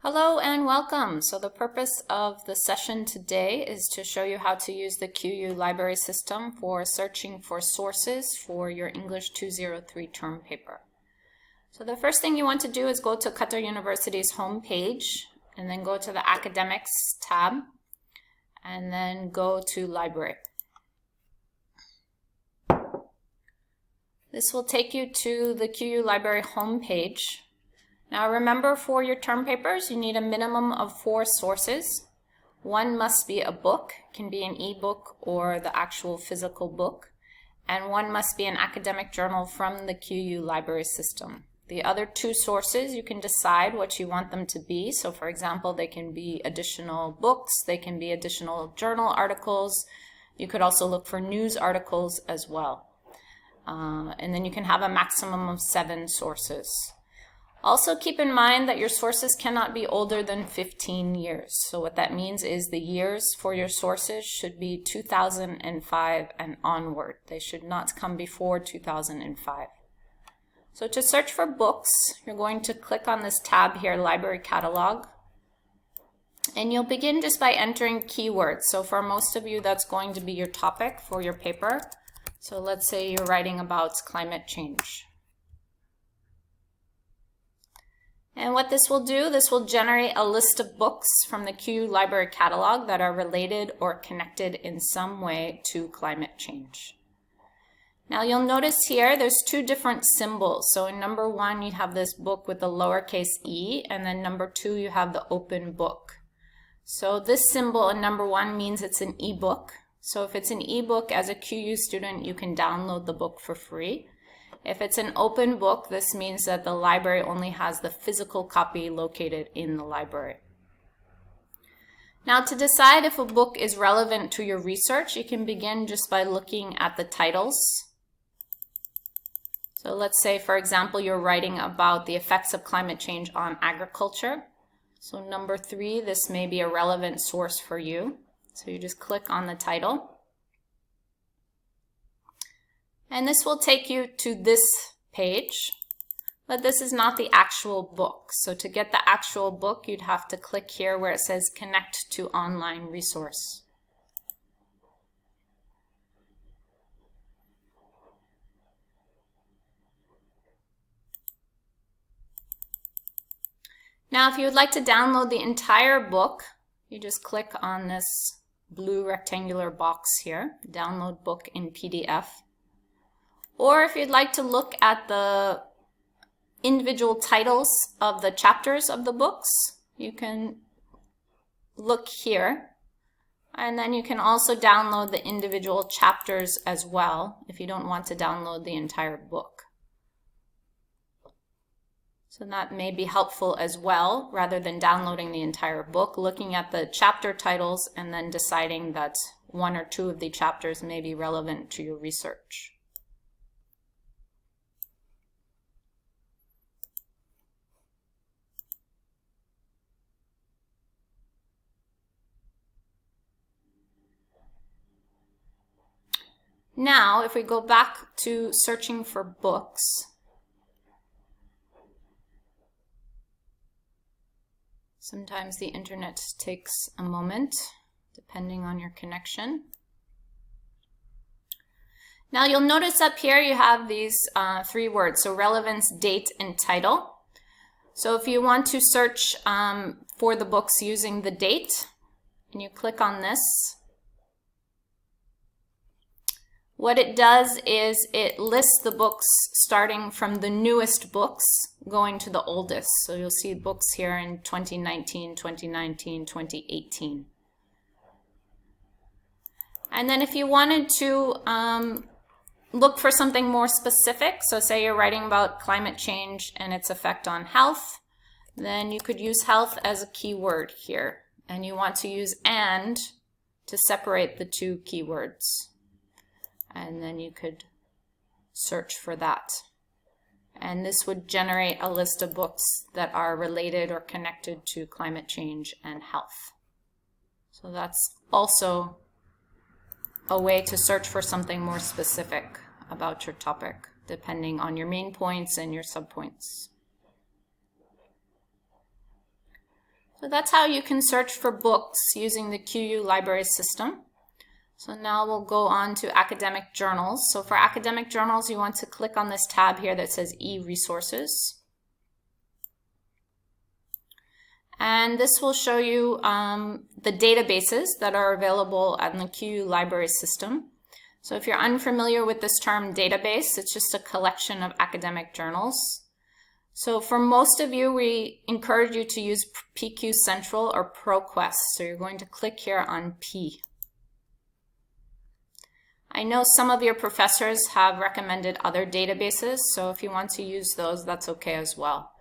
Hello and welcome. So the purpose of the session today is to show you how to use the QU library system for searching for sources for your English 203 term paper. So the first thing you want to do is go to Qatar University's homepage and then go to the Academics tab and then go to Library. This will take you to the QU library homepage. Now remember, for your term papers, you need a minimum of 4 sources. One must be a book, can be an e-book or the actual physical book, and one must be an academic journal from the QU library system. The other 2 sources, you can decide what you want them to be. So for example, they can be additional books, they can be additional journal articles. You could also look for news articles as well. And then you can have a maximum of 7 sources. Also keep in mind that your sources cannot be older than 15 years. So what that means is the years for your sources should be 2005 and onward. They should not come before 2005. So to search for books, you're going to click on this tab here, Library Catalog. And you'll begin just by entering keywords. So for most of you, that's going to be your topic for your paper. So let's say you're writing about climate change. And what this will do, this will generate a list of books from the QU library catalog that are related or connected in some way to climate change. Now you'll notice here there's 2 different symbols. So in number 1 you have this book with the lowercase e, and then number 2 you have the open book. So this symbol in number 1 means it's an ebook. So if it's an ebook, as a QU student you can download the book for free. If it's an open book, this means that the library only has the physical copy located in the library. Now to decide if a book is relevant to your research, you can begin just by looking at the titles. So let's say, for example, you're writing about the effects of climate change on agriculture. So number 3, this may be a relevant source for you. So you just click on the title. And this will take you to this page, but this is not the actual book. So to get the actual book, you'd have to click here where it says Connect to Online Resource. Now, if you would like to download the entire book, you just click on this blue rectangular box here, Download Book in PDF. Or if you'd like to look at the individual titles of the chapters of the books, you can look here. And then you can also download the individual chapters as well if you don't want to download the entire book. So that may be helpful as well, rather than downloading the entire book, looking at the chapter titles and then deciding that 1 or 2 of the chapters may be relevant to your research. Now, if we go back to searching for books, sometimes the internet takes a moment, depending on your connection. Now you'll notice up here you have these 3 words, so relevance, date, and title. So if you want to search for the books using the date, and you click on this, what it does is it lists the books starting from the newest books going to the oldest. So you'll see books here in 2019, 2019, 2018. And then if you wanted to look for something more specific, so say you're writing about climate change and its effect on health, then you could use health as a keyword here. And you want to use and to separate the 2 keywords. And then you could search for that. And this would generate a list of books that are related or connected to climate change and health. So that's also a way to search for something more specific about your topic, depending on your main points and your subpoints. So that's how you can search for books using the QU library system. So now we'll go on to academic journals. So for academic journals, you want to click on this tab here that says e-resources. And this will show you the databases that are available on the QU library system. So if you're unfamiliar with this term database, it's just a collection of academic journals. So for most of you, we encourage you to use PQ Central or ProQuest. So you're going to click here on P. I know some of your professors have recommended other databases, so if you want to use those, that's okay as well.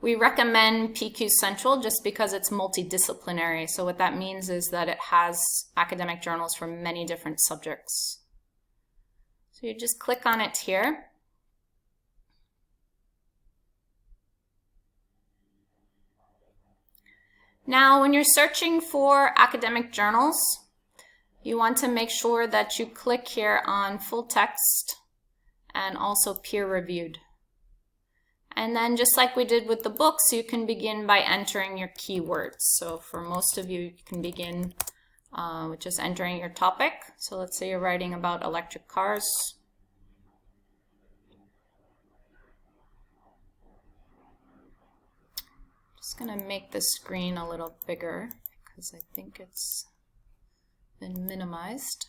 We recommend PQ Central just because it's multidisciplinary. So what that means is that it has academic journals for many different subjects. So you just click on it here. Now, when you're searching for academic journals, you want to make sure that you click here on full text and also peer reviewed. And then just like we did with the books, you can begin by entering your keywords. So for most of you, you can begin with just entering your topic. So let's say you're writing about electric cars. Just going to make the screen a little bigger because I think it's been minimized.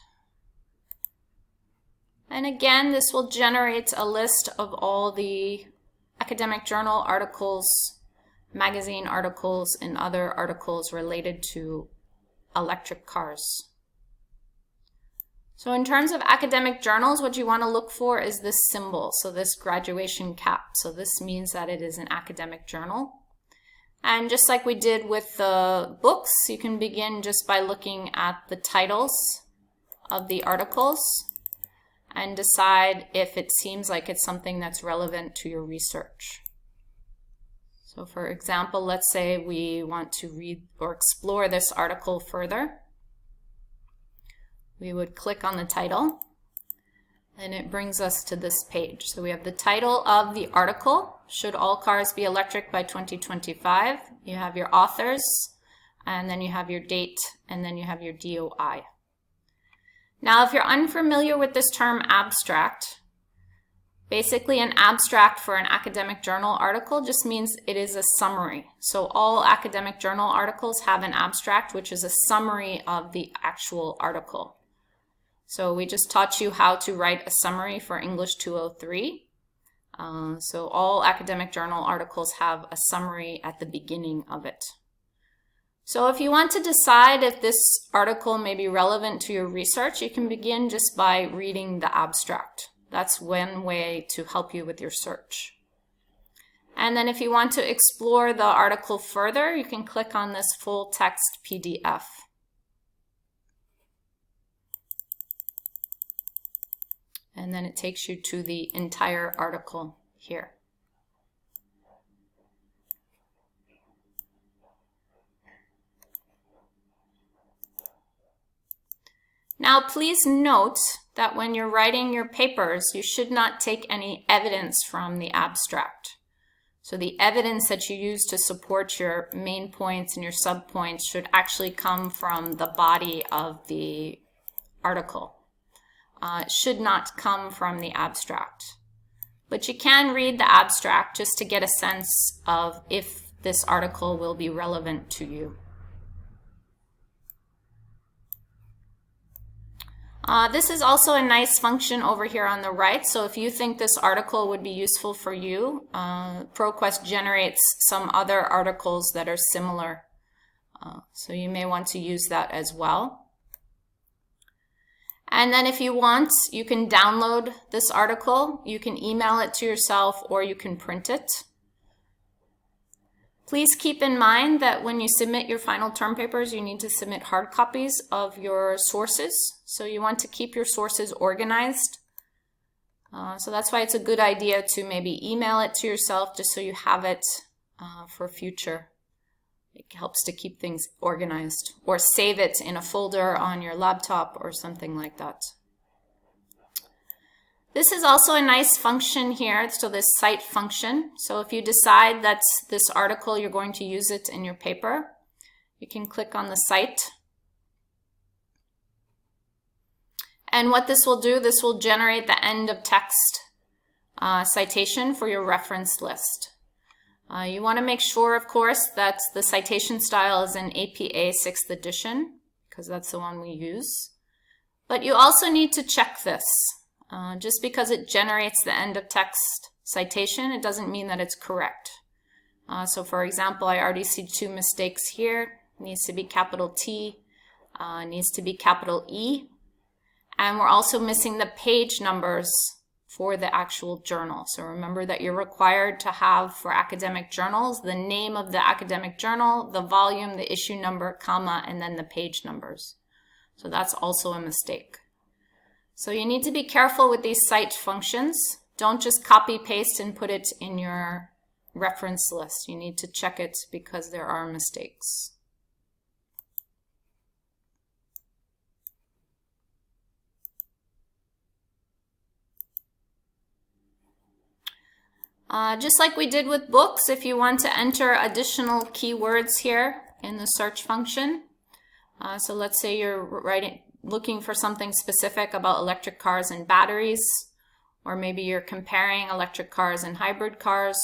And again, this will generate a list of all the academic journal articles, magazine articles, and other articles related to electric cars. So in terms of academic journals, what you want to look for is this symbol, so this graduation cap. So this means that it is an academic journal. And just like we did with the books, you can begin just by looking at the titles of the articles and decide if it seems like it's something that's relevant to your research. So for example, let's say we want to read or explore this article further. We would click on the title and it brings us to this page. So we have the title of the article, Should All Cars Be Electric by 2025? You have your authors, and then you have your date, and then you have your DOI. Now, if you're unfamiliar with this term abstract, basically an abstract for an academic journal article just means it is a summary. So all academic journal articles have an abstract, which is a summary of the actual article. So we just taught you how to write a summary for English 203. So all academic journal articles have a summary at the beginning of it. So if you want to decide if this article may be relevant to your research, you can begin just by reading the abstract. That's one way to help you with your search. And then if you want to explore the article further, you can click on this full text PDF. And then it takes you to the entire article here. Now, please note that when you're writing your papers, you should not take any evidence from the abstract. So the evidence that you use to support your main points and your subpoints should actually come from the body of the article. It should not come from the abstract. But you can read the abstract just to get a sense of if this article will be relevant to you. This is also a nice function over here on the right. So if you think this article would be useful for you, ProQuest generates some other articles that are similar. So you may want to use that as well. And then if you want, you can download this article, you can email it to yourself, or you can print it. Please keep in mind that when you submit your final term papers, you need to submit hard copies of your sources. So you want to keep your sources organized. So that's why it's a good idea to maybe email it to yourself just so you have it for future. It helps to keep things organized, or save it in a folder on your laptop or something like that. This is also a nice function here, so this cite function. So if you decide that this article, you're going to use it in your paper, You can click on the cite. And what this will do, this will generate the end of text citation for your reference list. You want to make sure, of course, that the citation style is in APA 6th edition, because that's the one we use. But you also need to check this. Just because it generates the end of text citation, it doesn't mean that it's correct. So for example, I already see 2 mistakes here. It needs to be capital T, needs to be capital E. And we're also missing the page numbers for the actual journal. So remember that you're required to have, for academic journals, the name of the academic journal, the volume, the issue number, comma, and then the page numbers. So that's also a mistake. So you need to be careful with these cite functions. Don't just copy paste and put it in your reference list. You need to check it because there are mistakes. Just like we did with books, if you want to enter additional keywords here in the search function. So let's say you're looking for something specific about electric cars and batteries, or maybe you're comparing electric cars and hybrid cars.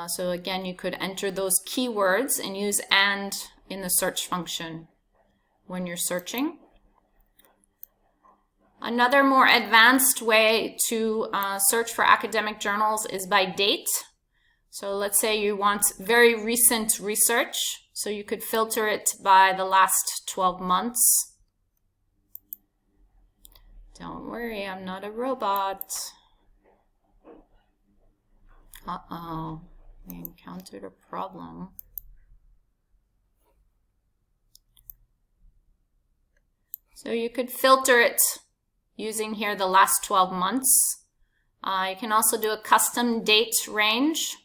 So again, you could enter those keywords and use "and" in the search function when you're searching. Another more advanced way to search for academic journals is by date. So let's say you want very recent research. So you could filter it by the last 12 months. Don't worry, I'm not a robot. Uh-oh, we encountered a problem. So you could filter it using here the last 12 months. You can also do a custom date range.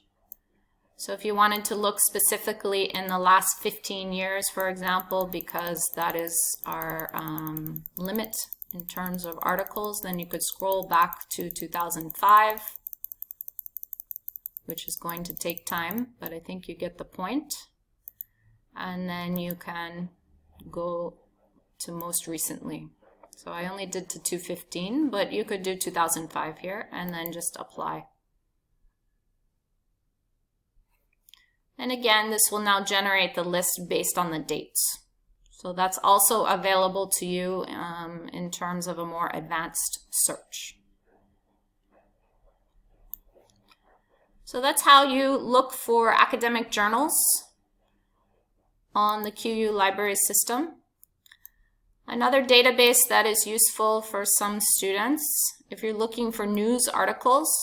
So if you wanted to look specifically in the last 15 years, for example, because that is our limit in terms of articles, then you could scroll back to 2005, which is going to take time, but I think you get the point. And then you can go to most recently. So I only did to 2015, but you could do 2005 here and then just apply. And again, this will now generate the list based on the dates. So that's also available to you in terms of a more advanced search. So that's how you look for academic journals on the QU library system. Another database that is useful for some students, if you're looking for news articles,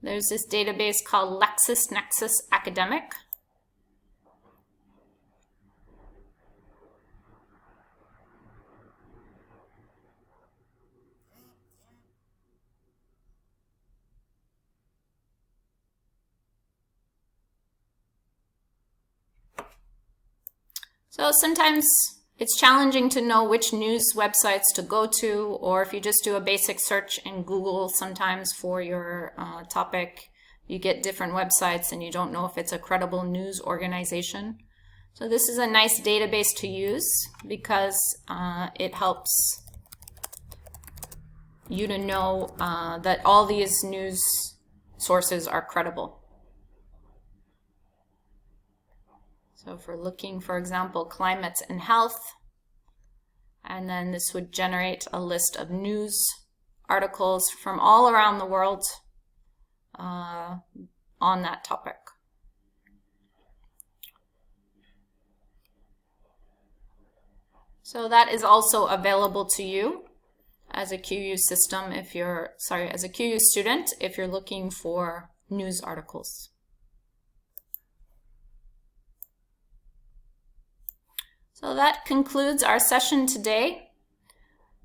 there's this database called LexisNexis Academic. So sometimes it's challenging to know which news websites to go to, or if you just do a basic search in Google sometimes for your topic, you get different websites and you don't know if it's a credible news organization. So this is a nice database to use because it helps you to know that all these news sources are credible. So if we're looking, for example, climate and health, and then this would generate a list of news articles from all around the world on that topic. So that is also available to you as a QU system if you're, as a QU student if you're looking for news articles. So that concludes our session today.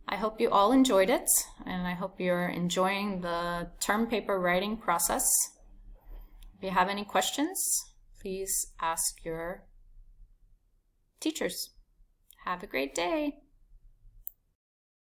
I hope you all enjoyed it, and I hope you're enjoying the term paper writing process. If you have any questions, please ask your teachers. Have a great day.